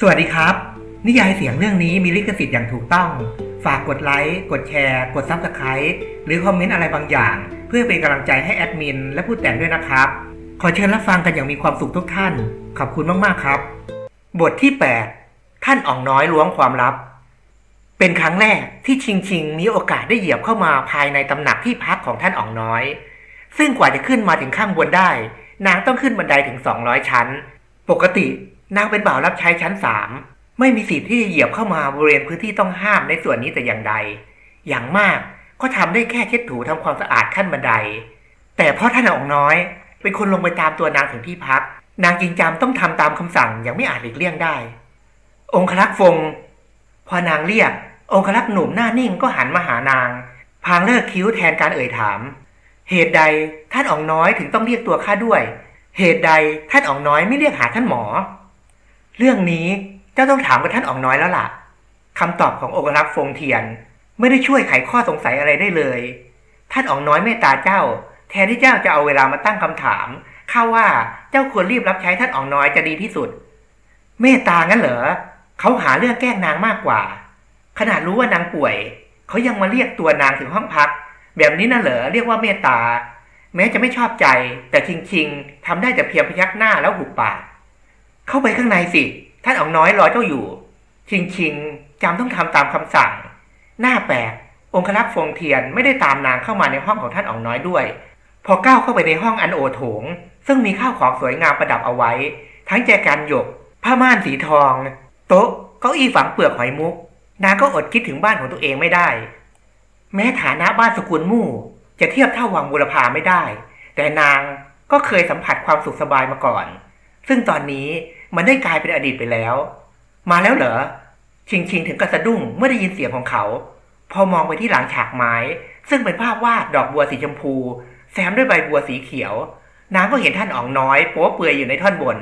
สวัสดีครับนิยายเสียงเรื่องนี้มีลิขสิทธิ์อย่างถูกต้องฝากกดไลค์กดแชร์กด Subscribe หรือคอมเมนต์อะไรบางอย่างเพื่อเป็นกำลังใจให้แอดมินและผู้แต่งด้วยนะครับขอเชิญรับฟังกันอย่างมีความสุขทุกท่านขอบคุณมากๆครับบทที่8ท่านอ่องน้อยล้วงความลับเป็นครั้งแรกที่ชิงมีโอกาสได้เหยียบเข้ามาภายในตำหนักที่พักของท่านอ่องน้อยซึ่งกว่าจะขึ้นมาถึงข้างบนได้นางต้องขึ้นบันไดถึง200ชั้นปกตินางเป็นบ่าวรับใช้ชั้น3ไม่มีสิทธิ์ที่จะเหยียบเข้ามาบริเวณพื้นที่ต้องห้ามในส่วนนี้แต่อย่างใดอย่างมากก็ทำได้แค่เช็ดถูทำความสะอาดขั้นบันไดแต่เพราะท่านอ่องน้อยเป็นคนลงไปตามตัวนางถึงที่พักนางจึงจำต้องทำตามคำสั่งอย่างไม่อาจหลีกเลี่ยงได้องครักษ์ฟงพอนางเรียกองครักษ์หนุ่มหน้านิ่งก็หันมาหานางพางเลิกคิ้วแทนการเอ่ยถามเหตุใดท่านอ่องน้อยถึงต้องเรียกตัวข้าด้วยเหตุใดท่านอ่องน้อยไม่เรียกหาท่านหมอเรื่องนี้เจ้าต้องถามกับท่านอ่องน้อยแล้วล่ะคำตอบขององครักษ์ฟงเทียนไม่ได้ช่วยไขข้อสงสัยอะไรได้เลยท่านอ่องน้อยเมตตาเจ้าแทนที่เจ้าจะเอาเวลามาตั้งคำถามข้าว่าเจ้าควรรีบรับใช้ท่านอ่องน้อยจะดีที่สุดเมตตางั้นเหรอเขาหาเรื่องแกล้งนางมากกว่าขนาดรู้ว่านางป่วยเขายังมาเรียกตัวนางถึงห้องพักแบบนี้น่ะเหรอเรียกว่าเมตตาแม้จะไม่ชอบใจแต่ชิงทำได้แต่เพียงพยักหน้าแล้วหุบปากเข้าไปข้างในสิท่านอ่องน้อยรอเจ้าอยู่ชิงจำต้องทำตามคำสั่งหน้าแปลกองครักษ์ฟงเทียนไม่ได้ตามนางเข้ามาในห้องของท่านอ่องน้อยด้วยพอก้าวเข้าไปในห้องอันโอโถงซึ่งมีข้าวของสวยงามประดับเอาไว้ทั้งแจกันหยกผ้าม่านสีทองโต๊ะเก้าอี้ฝังเปลือกหอยมุกนางก็อดคิดถึงบ้านของตัวเองไม่ได้แม้ฐานะบ้านสกุลมู่จะเทียบเท่าวังบุรพาไม่ได้แต่นางก็เคยสัมผัสความสุขสบายมาก่อนซึ่งตอนนี้มันได้กลายเป็นอดีตไปแล้วมาแล้วเหรอชิงถึงกระสะดุ้งเมื่อได้ยินเสียงของเขาพอมองไปที่หลังฉากไม้ซึ่งเป็นภาพวาดดอกบัวสีชมพูแซมด้วยใบบัวสีเขียวนางก็เห็นท่านอ่องน้อยโป๊เปลือยอยู่ในท่อนบน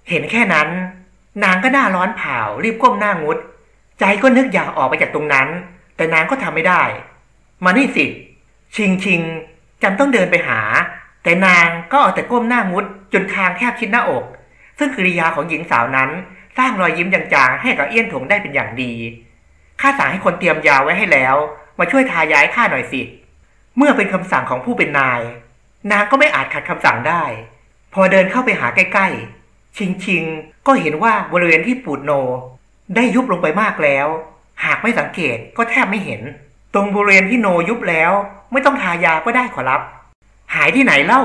เห็นแค่นั้นนางก็หน้าร้อนเผารีบก้มหน้างุดใจก็นึกอยากออกไปจากตรงนั้นแต่นางก็ทำไม่ได้มานี่สิชิงจำต้องเดินไปหาแต่นางก็เอาแต่ก้มหน้างุดจนคางแทบชิดหน้าอกซึ่งกิริยาของหญิงสาวนั้นสร้างรอยยิ้มจางๆให้กับเอี้ยนถงได้เป็นอย่างดีข้าสั่งให้คนเตรียมยาไว้ให้แล้วมาช่วยทาย้ายข้าหน่อยสิเมื่อเป็นคำสั่งของผู้เป็นนายนางก็ไม่อาจขัดคำสั่งได้พอเดินเข้าไปหาใกล้ๆชิงก็เห็นว่าบริเวณที่ปูดโนได้ยุบลงไปมากแล้วหากไม่สังเกตก็แทบไม่เห็นตรงบริเวณที่โนยุบแล้วไม่ต้องทายาก็ได้ขอรับหายที่ไหนเล่า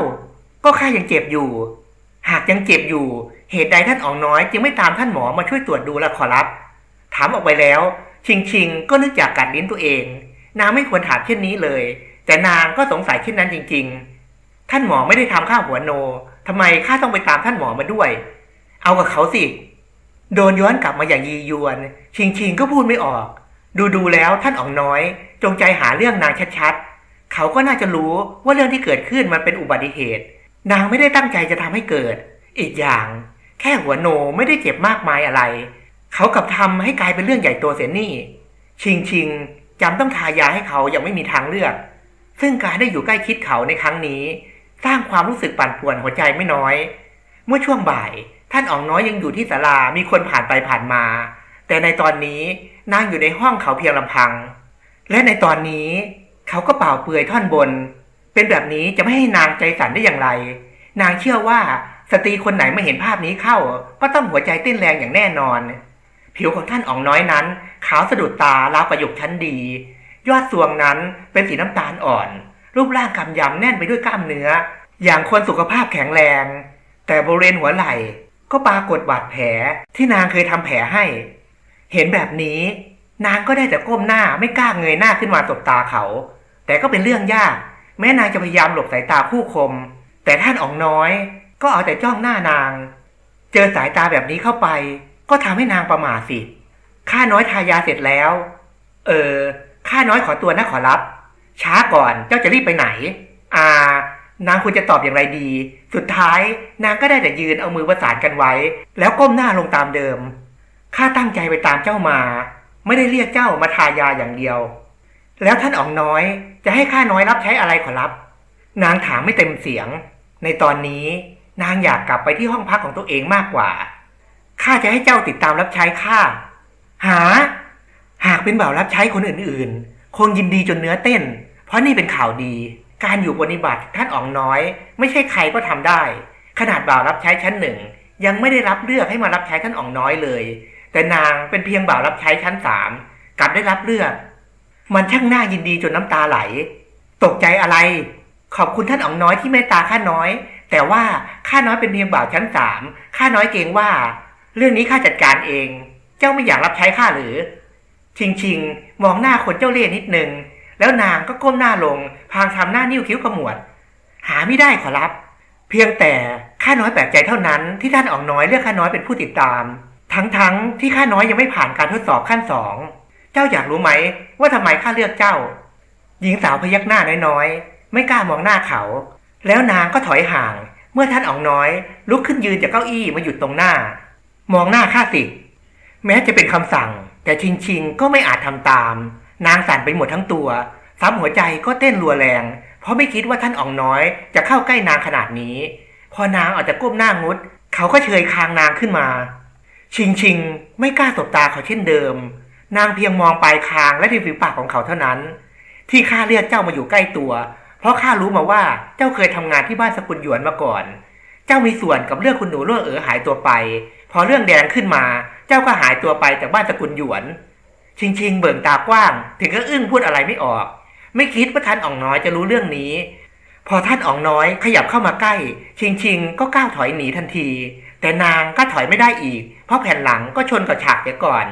ก็ข้ายังเจ็บอยู่หากยังเจ็บอยู่เหตุใดท่านอ่องน้อยจึงไม่ตามท่านหมอมาช่วยตรวจดูล่ะขอรับถามออกไปแล้วชิงก็นึกจากกัดลิ้นตัวเองนางไม่ควรถามเช่นนี้เลยแต่นางก็สงสัยเช่นนั้นจริงๆท่านหมอไม่ได้ทำข้าหัวโนทำไมข้าต้องไปตามท่านหมอมาด้วยเอากับเขาสิโดนย้อนกลับมาอย่างยียวนชิงก็พูดไม่ออกดูแล้วท่านอ่องน้อยจงใจหาเรื่องนางชัดๆเขาก็น่าจะรู้ว่าเรื่องที่เกิดขึ้นมันเป็นอุบัติเหตุนางไม่ได้ตั้งใจจะทำให้เกิดอีกอย่างแค่หัวโนไม่ได้เจ็บมากมายอะไรเขากลับทำให้กลายเป็นเรื่องใหญ่โตเสียนี่ชิงจำต้องทายาให้เขาอย่างไม่มีทางเลือกซึ่งการได้อยู่ใกล้ชิดเขาในครั้งนี้สร้างความรู้สึกปั่นป่วนหัวใจไม่น้อยเมื่อช่วงบ่ายท่านอ่องน้อยยังอยู่ที่ศาลามีคนผ่านไปผ่านมาแต่ในตอนนี้นางอยู่ในห้องเขาเพียงลำพังและในตอนนี้เขาก็เปล่าเปลือยท่อนบนเป็นแบบนี้จะไม่ให้นางใจสั่นได้อย่างไรนางเชื่อว่าสตรีคนไหนมาเห็นภาพนี้เข้าก็ต้องหัวใจเต้นแรงอย่างแน่นอนผิวของท่านอ่องน้อยนั้นขาวสะดุดตาราวกับหยกชั้นดียอดทรวงนั้นเป็นสีน้ำตาลอ่อนรูปร่างกำยำแน่นไปด้วยกล้ามเนื้ออย่างคนสุขภาพแข็งแรงแต่บริเวณหัวไหล่ก็ปรากฏบาดแผลที่นางเคยทำแผลให้เห็นแบบนี้นางก็ได้แต่ก้มหน้าไม่กล้าเงยหน้าขึ้นมาสบตาเขาแต่ก็เป็นเรื่องยากแม้นางจะพยายามหลบสายตาผู้คมแต่ท่านอ่องน้อยก็เอาแต่จ้องหน้านางเจอสายตาแบบนี้เข้าไปก็ทำให้นางประหม่าสิข้าน้อยทายาเสร็จแล้วข้าน้อยขอตัวนะขอรับช้าก่อนเจ้าจะรีบไปไหนนางควรจะตอบอย่างไรดีสุดท้ายนางก็ได้แต่ยืนเอามือประสานกันไว้แล้วก้มหน้าลงตามเดิมข้าตั้งใจไปตามเจ้ามาไม่ได้เรียกเจ้ามาทายาอย่างเดียวแล้วท่านอ่องน้อยจะให้ข้าน้อยรับใช้อะไรขอรับนางถามไม่เต็มเสียงในตอนนี้นางอยากกลับไปที่ห้องพักของตัวเองมากกว่า ข้าจะให้เจ้าติดตามรับใช้ข้าหากเป็นบ่าวรับใช้คนอื่นๆคงยินดีจนเนื้อเต้นเพราะนี่เป็นข่าวดีการอยู่ปฏิบัติท่านอ๋องน้อยไม่ใช่ใครก็ทำได้ขนาดบ่าวรับใช้ชั้นหนึ่งยังไม่ได้รับเลือกให้มารับใช้ท่านอ๋องน้อยเลยแต่นางเป็นเพียงบ่าวรับใช้ชั้น3กลับได้รับเลือกมันช่างน่ายินดีจนน้ำตาไหลตกใจอะไรขอบคุณท่านอ๋องน้อยที่เมตตาข้าน้อยแต่ว่าข้าน้อยเป็นเพียงบ่าวชั้น3ข้าน้อยเกรงว่าเรื่องนี้ข้าจัดการเองเจ้าไม่อยากรับใช้ข้าหรือชิงมองหน้าคนเจ้าเล่ห์นิดนึงแล้วนางก็ก้มหน้าลงพลางทำหน้านิ้วคิ้วขมวดหาไม่ได้ขอรับเพียงแต่ข้าน้อยแปลกใจเท่านั้นที่ท่านอ๋องน้อยเลือกข้าน้อยเป็นผู้ติดตามทั้งที่ข้าน้อยยังไม่ผ่านการทดสอบขั้น2เจ้าอยากรู้ไหมว่าทำไมข้าเลือกเจ้าหญิงสาวพยักหน้าน้อยๆไม่กล้ามองหน้าเขาแล้วนางก็ถอยห่างเมื่อท่านอ๋องน้อยลุกขึ้นยืนจากเก้าอี้มาหยุดตรงหน้ามองหน้าข้าสิแม้จะเป็นคำสั่งแต่ชิงก็ไม่อาจทำตามนางสั่นไปหมดทั้งตัวซ้ำหัวใจก็เต้นรัวแรงเพราะไม่คิดว่าท่านอ๋องน้อยจะเข้าใกล้นางขนาดนี้พอนางออกจากก้มหน้างุดเขาก็เฉยคางนางขึ้นมาชิงไม่กล้าสบตาเขาเช่นเดิมนางเพียงมองปลายคางและริมฝีปากของเขาเท่านั้นที่ข้าเรียกเจ้ามาอยู่ใกล้ตัวเพราะข้ารู้มาว่าเจ้าเคยทำงานที่บ้านสกุลหยวนมาก่อนเจ้ามีส่วนกับเรื่องคุณหนูล่วงหายตัวไปพอเรื่องแดงขึ้นมาเจ้าก็หายตัวไปจากบ้านสกุลหยวนชิงเบิ่งตากว้างถึงก็อึ้งพูดอะไรไม่ออกไม่คิดว่าท่านอ๋องน้อยจะรู้เรื่องนี้พอท่านอ๋องน้อยขยับเข้ามาใกล้ชิงก็ก้าวถอยหนีทันทีแต่นางก็ถอยไม่ได้อีกเพราะแผ่นหลังก็ชนกับฉากเสียก่อน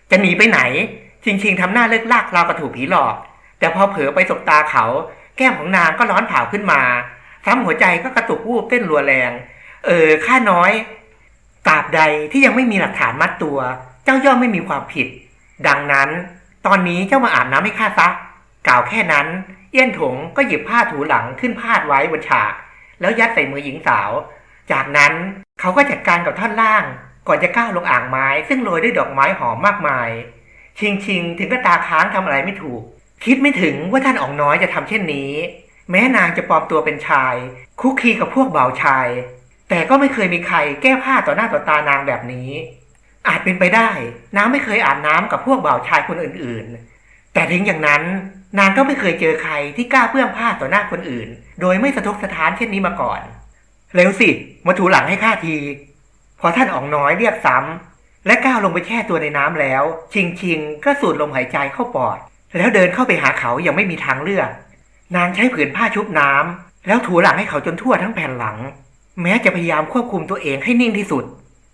จะหนีไปไหนชิงทำหน้าเลิกลากราวกับถูกผีหลอกแต่พอเผลอไปสบตาเขาแก้มของนางก็ร้อนเผาขึ้นมาซ้ำหัวใจก็กระตุกวูบเต้นรัวแรงข้าน้อยตราบใดที่ยังไม่มีหลักฐานมัดตัวเจ้าย่อมไม่มีความผิดดังนั้นตอนนี้เจ้ามาอาบน้ำให้ข้าซะกล่าวแค่นั้นเอี้ยนถงก็หยิบผ้าถูหลังขึ้นพาดไว้บนฉากแล้วยัดใส่มือหญิงสาวจากนั้นเขาก็จัดการกับท่อนล่างก่อนจะก้าวลงอ่างไม้ซึ่งโรยด้วยดอกไม้หอมมากมายชิงถึงก็ตาค้างทำอะไรไม่ถูกคิดไม่ถึงว่าท่านอ๋องน้อยจะทำเช่นนี้แม้นางจะปลอมตัวเป็นชายคุกคีกับพวกบ่าวชายแต่ก็ไม่เคยมีใครแก้ผ้าต่อหน้าต่อตานางแบบนี้อาจเป็นไปได้นางไม่เคยอาบน้ำกับพวกบ่าวชายคนอื่นๆแต่ถึงอย่างนั้นนางก็ไม่เคยเจอใครที่กล้าเปื้อนผ้าต่อหน้าคนอื่นโดยไม่สะทกสะท้านเช่นนี้มาก่อนเร็วสิมาถูหลังให้ข้าทีพอท่านอ๋องน้อยเรียกซ้ำและก้าวลงไปแช่ตัวในน้ำแล้วชิงก็สูดลมหายใจเข้าปอดแล้วเดินเข้าไปหาเขาอย่างไม่มีทางเลือกนางใช้ผืนผ้าชุบน้ำแล้วถูหลังให้เขาจนทั่วทั้งแผ่นหลังแม้จะพยายามควบคุมตัวเองให้นิ่งที่สุด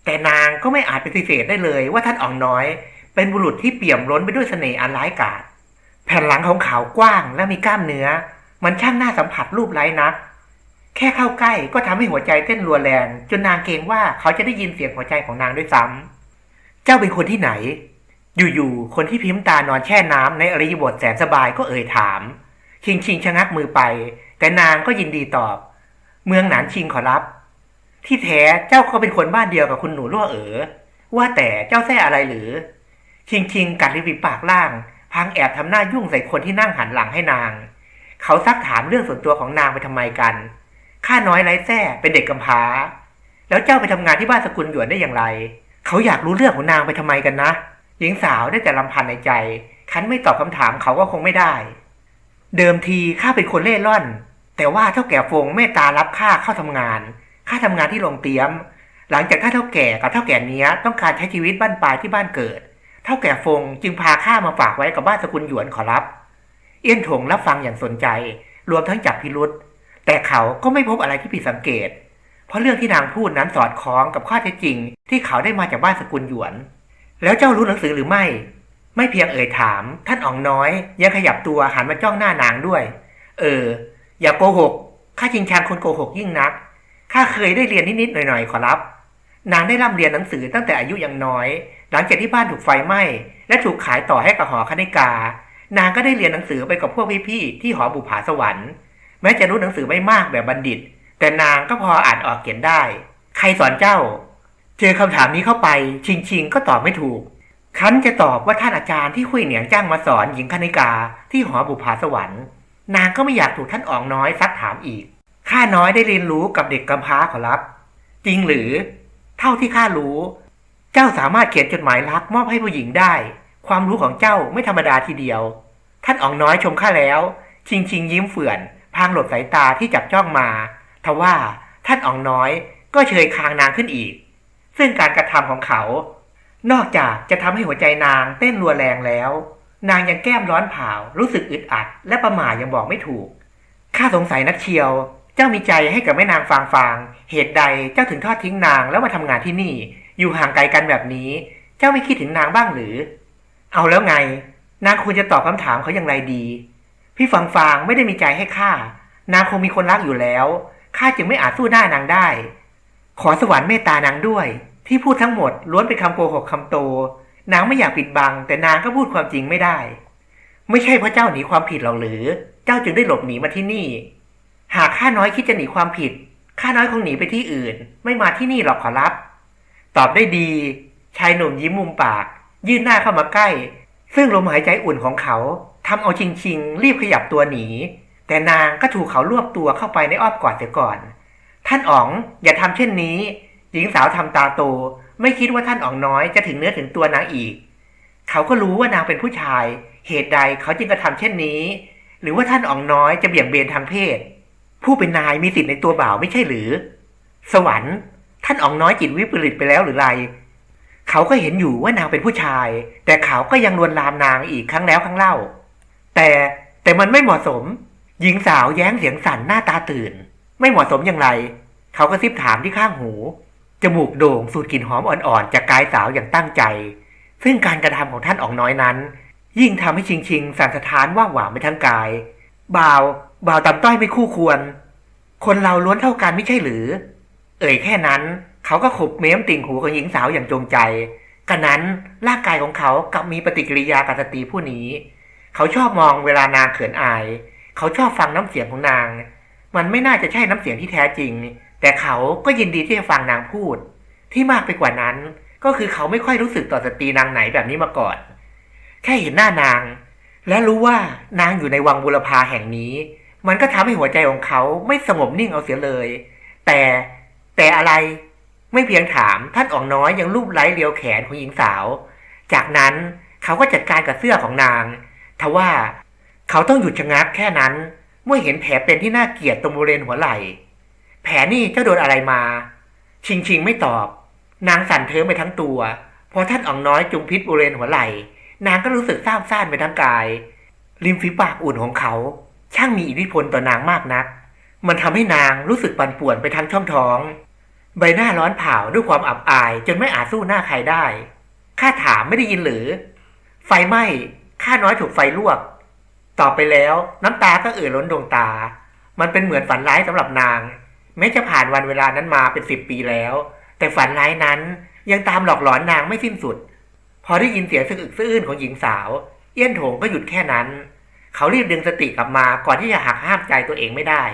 แต่นางก็ไม่อาจปฏิเสธได้เลยว่าท่านอ๋องน้อยเป็นบุรุษที่เปี่ยมล้นไปด้วยเสน่ห์อันร้ายกาจแผ่นหลังของเขากว้างและมีกล้ามเนื้อมันช่างน่าสัมผัสรูปไร้นักแค่เข้าใกล้ก็ทำให้หัวใจเต้นรัวแรงจนนางเกรงว่าเขาจะได้ยินเสียงหัวใจของนางด้วยซ้ำเจ้าเป็นคนที่ไหนอยู่ๆคนที่พิมพ์ตานอนแช่น้ำในอริยบทแสนสบายก็เอ่ยถามชิงชะงักมือไปแต่นางก็ยินดีตอบเมืองหนานชิงขอรับที่แท้เจ้าก็เป็นคนบ้านเดียวกับคุณหนูล่วว่าแต่เจ้าแท้อะไรหรือชิงกัดริมฝีปากล่างพางแอบทำหน้ายุ่งใส่คนที่นั่งหันหลังให้นางเขาซักถามเรื่องส่วนตัวของนางไปทำไมกันข้าน้อยไร้แท้เป็นเด็กกำพร้าแล้วเจ้าไปทำงานที่บ้านสกุลหยวนได้อย่างไรเขาอยากรู้เรื่องของนางไปทำไมกันนะหญิงสาวได้แต่รำพันในใจคันไม่ตอบคำถามเขาก็คงไม่ได้เดิมทีข้าเป็นคนเล่ร่อนแต่ว่าเท่าแก่ฟงเมตตารับข้าเข้าทำงานที่โรงเตรียมหลังจากเท่าแก่กับเท่าแก่เนี้ยต้องการใช้ชีวิตบ้านปลายที่บ้านเกิดเท่าแก่ฟงจึงพาข้ามาฝากไว้กับบ้านสกุลหยวนขอรับเอี้ยนถงรับฟังอย่างสนใจรวมทั้งจับพิรุธแต่เขาก็ไม่พบอะไรที่ผิดสังเกตเพราะเรื่องที่นางพูดนั้นสอดคล้องกับข้อเท็จจริงที่เขาได้มาจากบ้านสกุลหยวนแล้วเจ้ารู้หนังสือหรือไม่เพียงเอ่ยถามท่านอ๋องน้อยยังขยับตัวหันมาจ้องหน้านางด้วยอย่าโกหกข้าจริงชังคนโกหกยิ่งนักข้าเคยได้เรียนนิดๆหน่อยๆขอรับนางได้ร่ำเรียนหนังสือตั้งแต่อายุยังน้อยหลังจากที่บ้านถูกไฟไหม้และถูกขายต่อให้กับหอคณิกานางก็ได้เรียนหนังสือไปกับพวกพี่ๆที่หอบุปผาสวรรค์แม้จะรู้หนังสือไม่มากแบบบัณฑิตแต่นางก็พออ่านออกเขียนได้ใครสอนเจ้าเจอคำถามนี้เข้าไปชิงก็ตอบไม่ถูกคันจะตอบว่าท่านอาจารย์ที่คุยเหนียงจ้างมาสอนหญิงคณิกาที่หอบุปผาสวรรค์นางก็ไม่อยากถูกท่านอ๋องน้อยซักถามอีกข้าน้อยได้เรียนรู้กับเด็กกำพร้าขอรับจริงหรือเท่าที่ข้ารู้ เจ้าสามารถเขียนจดหมายรักมอบให้ผู้หญิงได้ความรู้ของเจ้าไม่ธรรมดาทีเดียวท่านอ๋องน้อยชมข้าแล้วชิงยิ้มเฟื่อนพลางหลบสายตาที่จับจ้องมาทว่าท่านอ๋องน้อยก็เฉยคางนางขึ้นอีกซึ่งการกระทำของเขานอกจากจะทำให้หัวใจนางเต้นรัวแรงแล้วนางยังแก้มร้อนเผารู้สึกอึดอัดและประหม่ายังบอกไม่ถูกข้าสงสัยนักเชียวเจ้ามีใจให้กับแม่นางฟางเหตุใดเจ้าถึงทอดทิ้งนางแล้วมาทำงานที่นี่อยู่ห่างไกลกันแบบนี้เจ้าไม่คิดถึงนางบ้างหรือเอาแล้วไงนางควรจะตอบคำถามเขาอย่างไรดีพี่ฟางไม่ได้มีใจให้ข้านางคงมีคนรักอยู่แล้วข้าจึงไม่อาจสู้หน้านางได้ขอสวรรค์เมตตานางด้วยที่พูดทั้งหมดล้วนเป็นคำโกหกคำโตนางไม่อยากปิดบังแต่นางก็พูดความจริงไม่ได้ไม่ใช่เพราะเจ้าหนีความผิดหรอกหรือเจ้าจึงได้หลบหนีมาที่นี่หากข้าน้อยคิดจะหนีความผิดข้าน้อยคงหนีไปที่อื่นไม่มาที่นี่หรอกขอรับตอบได้ดีชายหนุ่มยิ้มมุมปากยื่นหน้าเข้ามาใกล้ซึ่งลมหายใจอุ่นของเขาทำเอาชิงรีบขยับตัวหนีแต่นางก็ถูกเขารวบตัวเข้าไปในอ้อมกอดเสียก่อนท่านอ๋องอย่าทำเช่นนี้หญิงสาวทำตาโตไม่คิดว่าท่านอ๋องน้อยจะถึงเนื้อถึงตัวนางอีกเขาก็รู้ว่านางเป็นผู้ชายเหตุใดเขาจึงกระทำเช่นนี้หรือว่าท่านอ๋องน้อยจะเบี่ยงเบนทางเพศผู้เป็นนายมีสิทธิ์ในตัวบ่าวไม่ใช่หรือสวรรค์ท่านอ๋องน้อยจิตวิปริตไปแล้วหรือไรเขาก็เห็นอยู่ว่านางเป็นผู้ชายแต่เขาก็ยังลวนลามนางอีกครั้งแล้วครั้งเล่าแต่มันไม่เหมาะสมหญิงสาวแย้งเสียงสั่นหน้าตาตื่นไม่เหมาะสมอย่างไรเขาก็ซิบถามที่ข้างหูจมูกโด่งสูดกลิ่นหอมอ่อนๆจากกายสาวอย่างตั้งใจซึ่งการกระทำของท่านอ๋องน้อยนั้นยิ่งทำให้ชิงสั่นสะท้านว่าหวานไปทั้งกายบ่าวต่ำต้อยไม่คู่ควรคนเราล้วนเท่ากันไม่ใช่หรือแค่นั้นเขาก็ขบเม้มติ่งหูของหญิงสาวอย่างจงใจกันนั้นร่างกายของเขากลับมีปฏิกิริยากับสตรีผู้นี้เขาชอบมองเวลานางเขินอายเขาชอบฟังน้ำเสียงของนางมันไม่น่าจะใช่น้ำเสียงที่แท้จริงแต่เขาก็ยินดีที่จะฟังนางพูดที่มากไปกว่านั้นก็คือเขาไม่ค่อยรู้สึกต่อสตรีนางไหนแบบนี้มาก่อนแค่เห็นหน้านางและรู้ว่านางอยู่ในวังบุรพาแห่งนี้มันก็ทำให้หัวใจของเขาไม่สงบนิ่งเอาเสียเลยแต่อะไรไม่เพียงถามท่านอ๋องน้อยยังลูบไล้เลียวแขนของหญิงสาวจากนั้นเขาก็จัดการกับเสื้อของนางทว่าเขาต้องหยุดชะงักแค่นั้นเมื่อเห็นแผลเป็นที่น่าเกลียดตรงบริเวณหัวไหล่แผลนี่เจ้าโดนอะไรมาชิงไม่ตอบนางสั่นเทิมไปทั้งตัวพอท่านอ๋องน้อยจุงพิษบริเวณหัวไหล่นางก็รู้สึกซ่านไปทั้งกายริมฝีปากอุ่นของเขาช่างมีอิทธิพลต่อนางมากนักมันทำให้นางรู้สึกปั่นป่วนไปทั้งช่องท้องใบหน้าร้อนเผาด้วยความอับอายจนไม่อาจสู้หน้าใครได้ข้าถามไม่ได้ยินหรือไฟไหม้ข้าน้อยถูกไฟลวกต่อไปแล้วน้ำตาก็ล้นดวงตามันเป็นเหมือนฝันร้ายสำหรับนางแม้จะผ่านวันเวลานั้นมาเป็น10 ปีแล้วแต่ฝันร้ายนั้นยังตามหลอกหลอนนางไม่สิ้นสุดพอได้ยินเสียงสะอึกสะอื้นของหญิงสาวเอี้ยนโถงก็หยุดแค่นั้นเขารีบดึงสติกลับมาก่อนที่จะหักห้ามใจตัวเองไม่ได้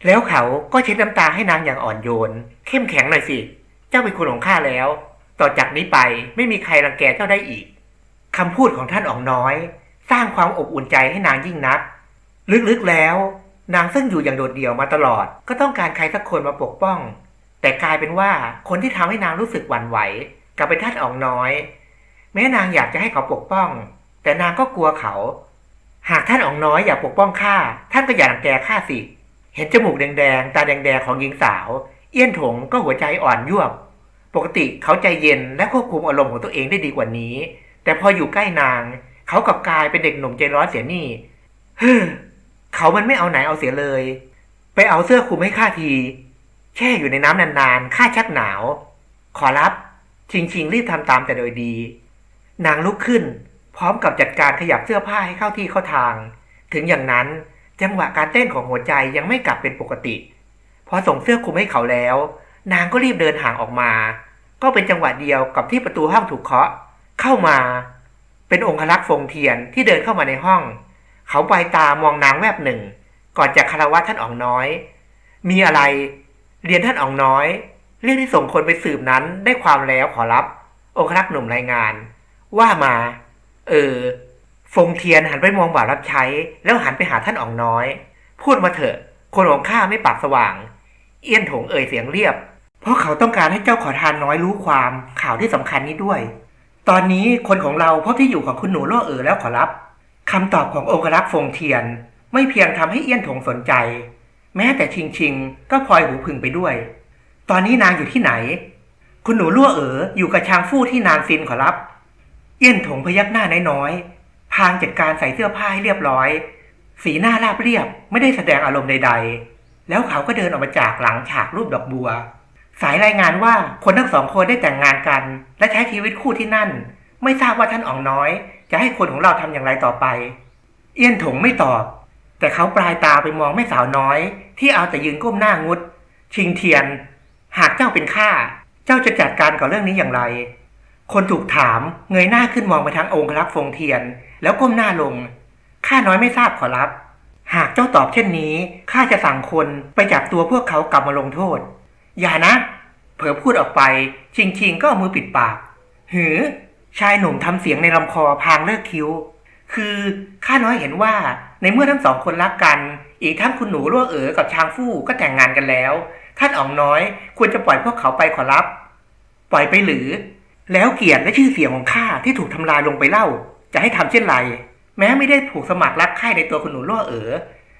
แล้วเขาก็เช็ดน้ำตาให้นางอย่างอ่อนโยนเข้มแข็งหน่อยสิเจ้าเป็นคนของข้าแล้วต่อจากนี้ไปไม่มีใครรังแกเจ้าได้อีกคำพูดของท่านอ๋องน้อยสร้างความอบอุ่นใจให้นางยิ่งนักลึกๆแล้วนางซึ่งอยู่อย่างโดดเดี่ยวมาตลอดก็ต้องการใครสักคนมาปกป้องแต่กลายเป็นว่าคนที่ทำให้นางรู้สึกหวั่นไหวกลับเป็นท่านอ๋องน้อยแม้นางอยากจะให้เขาปกป้องแต่นางก็กลัวเขาหากท่านอ๋องน้อยอยากปกป้องข้าท่านก็อย่ารังแกข้าสิเห็นจมูกแดงๆตาแดงๆของหญิงสาวเอี้ยนถงก็หัวใจอ่อนยวบปกติเขาใจเย็นและควบคุมอารมณ์ของตัวเองได้ดีกว่านี้แต่พออยู่ใกล้นางเขากลับกลายเป็นเด็กหนุ่มใจร้อนเสียนี่เขามันไม่เอาไหนเอาเสียเลยไปเอาเสื้อคลุมให้ข้าทีแช่อยู่ในน้ำนานๆข้าชักหนาวขอรับชิงรีบทำตามแต่โดยดีนางลุกขึ้นพร้อมกับจัดการขยับเสื้อผ้าให้เข้าที่เข้าทางถึงอย่างนั้นจังหวะการเต้นของหัวใจยังไม่กลับเป็นปกติพอส่งเสื้อคลุมให้เขาแล้วนางก็รีบเดินห่างออกมาก็เป็นจังหวะเดียวกับที่ประตูห้องถูกเคาะเข้ามาเป็นองครักษ์ฟงเทียนที่เดินเข้ามาในห้องเขาปลายตามองนางแวบหนึ่งก่อนจะคารวะท่านอ๋องน้อยมีอะไรเรียนท่านอ๋องน้อยเรื่องที่ส่งคนไปสืบนั้นได้ความแล้วขอรับองครักษ์หนุ่มรายงานว่ามาฟงเทียนหันไปมองบ่าวรับใช้แล้วหันไปหาท่านอ๋องน้อยพูดมาเถอะคนของข้าไม่ปากสว่างเอี้ยนถงเอ่ยเสียงเรียบ เพราะเขาต้องการให้เจ้าขอทานน้อยรู้ความข่าวที่สำคัญนี้ด้วยตอนนี้คนของเราพบที่อยู่ของคุณหนูล่อแล้วขอรับคำตอบขององครักษ์ฟงเทียนไม่เพียงทำให้เอี้ยนถงสนใจแม้แต่ชิงก็พลอยหูผึ่งไปด้วยตอนนี้นางอยู่ที่ไหนคุณหนูล่วอยู่กับชางฟู่ที่นานซินขอรับเอี้ยนถงพยักหน้าน้อยๆพางจัดการใส่เสื้อผ้าให้เรียบร้อยสีหน้าราบเรียบไม่ได้แสดงอารมณ์ใดๆแล้วเขาก็เดินออกมาจากหลังฉากรูปดอกบัวสายรายงานว่าคนทั้งสองคนได้แต่งงานกันและใช้ชีวิตคู่ที่นั่นไม่ทราบว่าท่านอ๋องน้อยจะให้คนของเราทำอย่างไรต่อไปเอี้ยนถงไม่ตอบแต่เขาปลายตาไปมองแม่สาวน้อยที่เอาแต่ยืนก้มหน้างุดชิงเทียนหากเจ้าเป็นข้าเจ้าจะจัดการกับเรื่องนี้อย่างไรคนถูกถามเงยหน้าขึ้นมองไปทางองครักษ์ฟงเทียนแล้วก้มหน้าลงข้าน้อยไม่ทราบขอรับหากเจ้าตอบเช่นนี้ข้าจะสั่งคนไปจับตัวพวกเขากลับมาลงโทษอย่านะเผลอพูดออกไปชิงก็เอามือปิดปากหือชายหนุ่มทำเสียงในลำคอพางเลิกคิ้วคือข้าน้อยเห็นว่าในเมื่อทั้งสองคนรักกันอีกทั้งคุณหนูล่วกับชางฟู่ก็แต่งงานกันแล้วท่านอ๋องน้อยควรจะปล่อยพวกเขาไปขอรับปล่อยไปหรือแล้วเกียรติและชื่อเสียงของข้าที่ถูกทำลายลงไปเล่าจะให้ทำเช่นไรแม้ไม่ได้ถูกสมัครรักใคร่ในตัวคุณหนูล่ว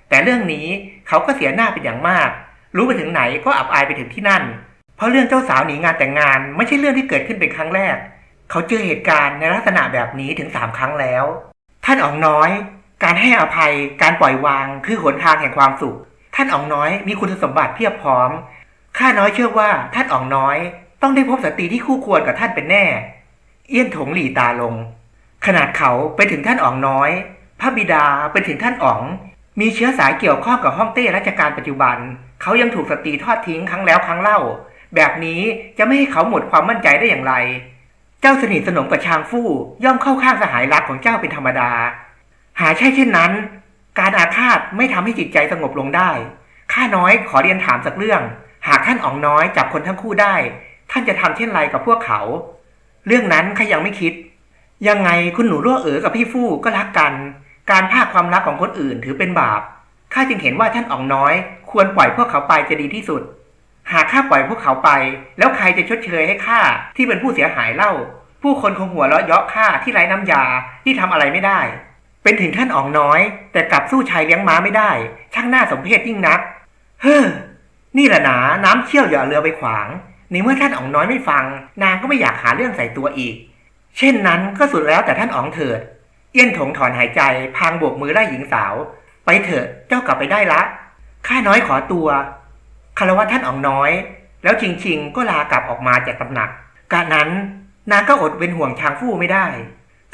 แต่เรื่องนี้เขาก็เสียหน้าเป็นอย่างมากรู้ไปถึงไหนก็อับอายไปถึงที่นั่นเพราะเรื่องเจ้าสาวหนีงานแต่งงานไม่ใช่เรื่องที่เกิดขึ้นเป็นครั้งแรกเขาเจอเหตุการณ์ในลักษณะแบบนี้ถึง3 ครั้งแล้วท่านอ๋องน้อยการให้อภัยการปล่อยวางคือหนทางแห่งความสุขท่านอ๋องน้อยมีคุณสมบัติเพียบพร้อมข้าน้อยเชื่อว่าท่านอ๋องน้อยต้องได้พบสตรีที่คู่ควรกับท่านเป็นแน่เอี้ยนถงหลีตาลงขนาดเขาไปถึงท่านอ๋องน้อยพระบิดาไปถึงท่านอ๋องมีเชื้อสายเกี่ยวข้องกับฮ่องเต้รัชกาลปัจจุบันเขายังถูกสตรีทอดทิ้งครั้งแล้วครั้งเล่าแบบนี้จะไม่ให้เขาหมดความมั่นใจได้อย่างไรเจ้าสนิทสนมกับชางฟู่ย่อมเข้าข้างสหายรักของเจ้าเป็นธรรมดาหาใช่เช่นนั้นการอาฆาตไม่ทำให้จิตใจสงบลงได้ข้าน้อยขอเรียนถามสักเรื่องหากท่านอ๋องน้อยจับคนทั้งคู่ได้ท่านจะทำเช่นไรกับพวกเขาเรื่องนั้นข้ายังไม่คิดยังไงคุณหนูล่วกับพี่ฟู่ก็รักกันการพรากความรักของคนอื่นถือเป็นบาปข้าจึงเห็นว่าท่านอ๋องน้อยควรปล่อยพวกเขาไปจะดีที่สุดหากข้าปล่อยพวกเขาไปแล้วใครจะชดเชยให้ข้าที่เป็นผู้เสียหายเล่าผู้คนคงหัวเราะเยาะข้าที่ไร้น้ำยาที่ทำอะไรไม่ได้เป็นถึงท่านอ๋องน้อยแต่กลับสู้ชายเลี้ยงม้าไม่ได้ช่างน่าสมเพชยิ่งนักเฮ้อนี่แหละหนาน้ำเชี่ยวอย่าเรือไปขวางในเมื่อท่านอ๋องน้อยไม่ฟังนางก็ไม่อยากหาเรื่องใส่ตัวอีกเช่นนั้นก็สุดแล้วแต่ท่านอ๋องเถิดเอี้ยนถงถอนหายใจพางโบกมือไล่หญิงสาวไปเถอะเจ้ากลับไปได้ละข้าน้อยขอตัวคารวะท่านอ๋องน้อยแล้วชิงก็ลากลับออกมาจากตำหนักกะนั้นนางก็อดเป็นห่วงชางฟู่ไม่ได้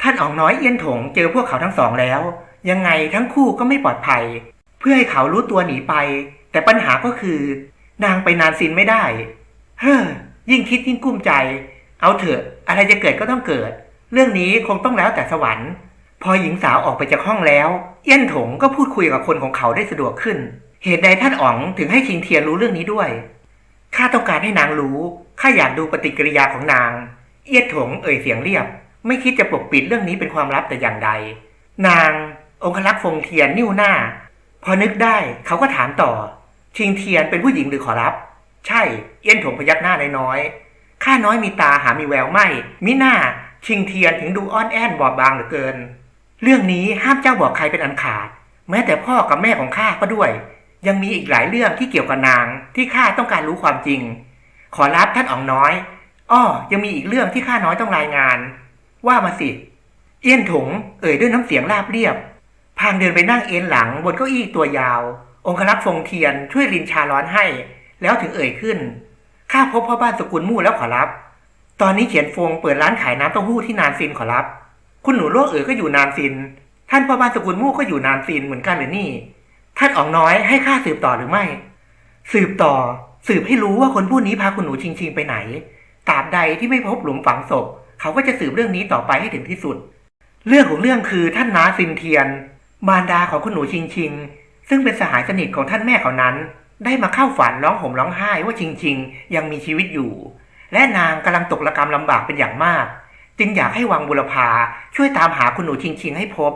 ท่านอ๋องน้อยเอี้ยนถงเจอพวกเขาทั้งสองแล้วยังไงทั้งคู่ก็ไม่ปลอดภัยเพื่อให้เขารู้ตัวหนีไปแต่ปัญหาก็คือนางไปนานซินไม่ได้เฮ้อยิ่งคิดยิ่งกุ้มใจเอาเถอะอะไรจะเกิดก็ต้องเกิดเรื่องนี้คงต้องแล้วแต่สวรรค์พอหญิงสาวออกไปจากห้องแล้วเอี้ยนถงก็พูดคุยกับคนของเขาได้สะดวกขึ้นเหตุใดท่านอ๋องถึงให้ชิงเทียนรู้เรื่องนี้ด้วยข้าต้องการให้นางรู้ข้าอยากดูปฏิกิริยาของนางเอี้ยนถงเอ่ยเสียงเรียบไม่คิดจะปกปิดเรื่องนี้เป็นความลับแต่อย่างใดนางองครักษ์ฟงเทียนนิ้วหน้าพอนึกได้เขาก็ถามต่อชิงเทียนเป็นผู้หญิงหรือขอรับใช่เอี้ยนถงพยักหน้าน้อยๆข้าน้อยมีตาหามีแววไม่มิหน้าชิงเทียนถึงดูอ้อนแอนบอบบางเหลือเกินเรื่องนี้ห้ามเจ้าบอกใครเป็นอันขาดแม้แต่พ่อกับแม่ของข้าก็ด้วยยังมีอีกหลายเรื่องที่เกี่ยวกับนางที่ข้าต้องการรู้ความจริงขอรับท่านอ๋องน้อยอ้อยังมีอีกเรื่องที่ข้าน้อยต้องรายงานว่ามาสิเอี้ยนถงเอ่ยด้วยน้ำเสียงราบเรียบพางเดินไปนั่งเอนหลังบนเก้าอี้ตัวยาวองครักษ์ฟงเทียนช่วยรินชาร้อนให้แล้วถึงเอ่ยขึ้นข้าพบพ่อบ้านสกุลมู่แล้วขอรับตอนนี้เขียนฟงเปิดร้านขายน้ำเต้าหู้ที่นานซินขอรับคุณหนูล่วก็อยู่นานซินท่านพ่อบ้านสกุลมู่ก็อยู่นานซินเหมือนกันหรือนี่ท่านอ๋องน้อยให้ข้าสืบต่อหรือไม่สืบต่อสืบให้รู้ว่าคนผู้นี้พาคุณหนูชิงไปไหนตราบใดที่ไม่พบหลุมฝังศพเขาก็จะสืบเรื่องนี้ต่อไปให้ถึงที่สุดเรื่องของเรื่องคือท่านน้าซินเทียนมารดาของคุณหนูชิงซึ่งเป็นสหายสนิทของท่านแม่เขานั้นได้มาเข้าฝันร้องห่มร้องไห้ว่าชิงยังมีชีวิตอยู่และนางกำลังตกระกำลำบากเป็นอย่างมากจึงอยากให้วังบุรพาช่วยตามหาคุณหนูชิงให้พบ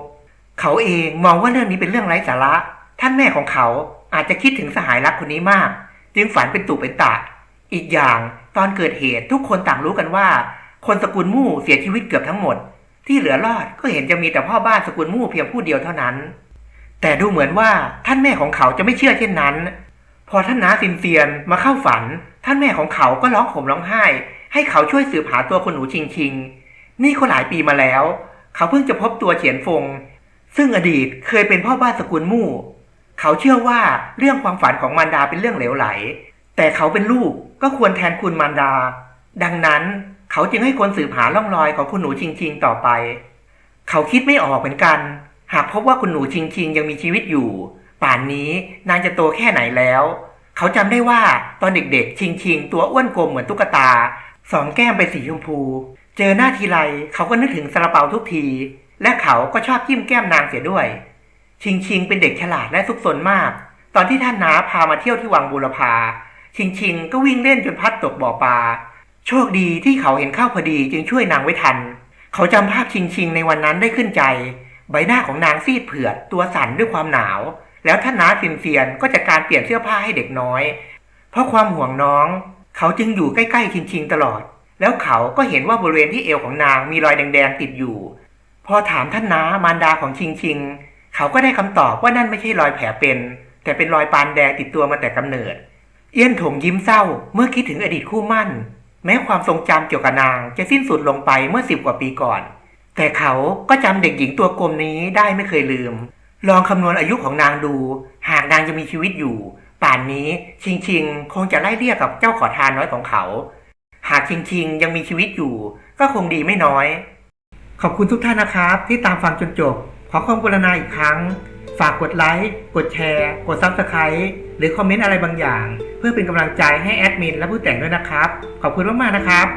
เขาเองมองว่าเรื่องนี้เป็นเรื่องไร้สาระท่านแม่ของเขาอาจจะคิดถึงสหายรักคนนี้มากจึงฝันเป็นตุเป็นตะ อีกอย่างตอนเกิดเหตุทุกคนต่างรู้กันว่าคนสกุลมู่เสียชีวิตเกือบทั้งหมดที่เหลือรอดก็เห็นจะมีแต่พ่อบ้านสกุลมู่เพียงผู้เดียวเท่านั้นแต่ดูเหมือนว่าท่านแม่ของเขาจะไม่เชื่อเช่นนั้นพอท่านน้าซินเซียนมาเข้าฝันท่านแม่ของเขาก็ร้องห่มร้องไห้ให้เขาช่วยสืบหาตัวคนหนูชิงชิงนี่ก็หลายปีมาแล้วเขาเพิ่งจะพบตัวเฉียนฟงซึ่งอดีตเคยเป็นพ่อบ้านสกุลมู่เขาเชื่อว่าเรื่องความฝันของมารดาเป็นเรื่องเหลวไหลแต่เขาเป็นลูกก็ควรแทนคุณมารดาดังนั้นเขาจึงให้คนสืบหาร่องรอยของคุณหนูชิงชิงต่อไปเขาคิดไม่ออกเหมือนกันหากพบว่าคุณหนูชิงชิงยังมีชีวิตอยู่ป่านนี้นางจะโตแค่ไหนแล้วเขาจำได้ว่าตอนเด็กๆชิงชิงตัวอ้วนกลมเหมือนตุ๊กตาสองแก้มเป็นสีชมพูเจอหน้าทีไรเขาก็นึกถึงซาลาเปาทุกทีและเขาก็ชอบจิ้มแก้มนางเสียด้วยชิงชิงเป็นเด็กฉลาดและซุกซนมากตอนที่ท่านน้าพามาเที่ยวที่วังบูรพาชิงชิงก็วิ่งเล่นจนพลัดตกบ่อปลาโชคดีที่เขาเห็นเข้าพอดีจึงช่วยนางไว้ทันเขาจำภาพชิงชิงในวันนั้นได้ขึ้นใจใบหน้าของนางซีดเผือดตัวสั่นด้วยความหนาวแล้วท่านน้าซินเซียนก็จัดการเปลี่ยนเสื้อผ้าให้เด็กน้อยเพราะความห่วงน้องเขาจึงอยู่ใกล้ๆชิงชิงตลอดแล้วเขาก็เห็นว่าบริเวณที่เอวของนางมีรอยแดงๆติดอยู่พอถามท่านน้ามารดาของชิงชิงเขาก็ได้คำตอบว่านั่นไม่ใช่รอยแผลเป็นแต่เป็นรอยปานแดงติดตัวมาแต่กำเนิดเอี้ยนถงยิ้มเศร้าเมื่อคิดถึงอดีตคู่มั่นแม้ความทรงจำเกี่ยวกับนางจะสิ้นสุดลงไปเมื่อ10 กว่าปีก่อนแต่เขาก็จำเด็กหญิงตัวกลมนี้ได้ไม่เคยลืมลองคำนวณอายุของนางดูหากนางจะมีชีวิตอยู่ป่านนี้ชิงชิงคงจะไล่เรียกกับเจ้าขอทานน้อยของเขาหากชิงชิงยังมีชีวิตอยู่ก็คงดีไม่น้อยขอบคุณทุกท่านนะครับที่ตามฟังจนจบขอความกรุณาอีกครั้งฝากกดไลค์กดแชร์กด Subscribe หรือคอมเมนต์อะไรบางอย่างเพื่อเป็นกำลังใจให้แอดมินและผู้แต่งด้วยนะครับขอบคุณมากๆนะครับ